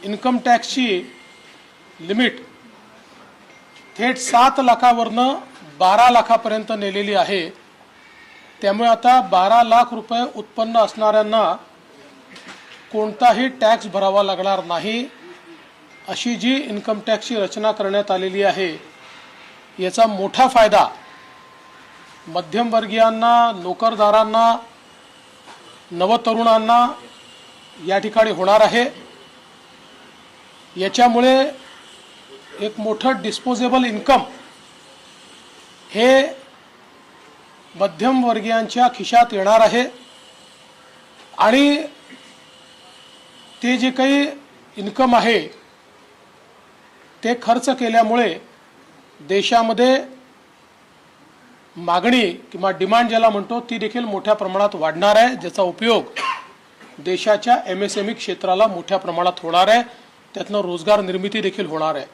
Income टॅक्सची limit थेट 7 लाखावरनं 12 लाखापर्यंत नेलेली आहे। त्यामुळे आता 12 लाख रुपये उत्पन्न असणाऱ्यांना कोणताही टॅक्स भरावा लागणार नाही अशी जी इन्कम टॅक्सची रचना करण्यात आलेली आहे याचा मोठा फायदा मध्यमवर्गीयांना, नोकरदारांना, नवतरुणांना या ठिकाणी होणार आहे। याच्यामुळे एक मोठं डिस्पोजेबल इन्कम हे मध्यमवर्गीयांच्या खिशात येणार आहे आणि ते जे काही इन्कम आहे ते खर्च केल्यामुळे देशामध्ये मागणी किंवा डिमांड ज्याला म्हणतो ती देखील मोठ्या प्रमाणात वाढणार आहे, ज्याचा उपयोग देशाच्या MSME क्षेत्राला मोठ्या प्रमाणात होणार आहे, त्यातनं रोजगार निर्मिती देखील होणार आहे।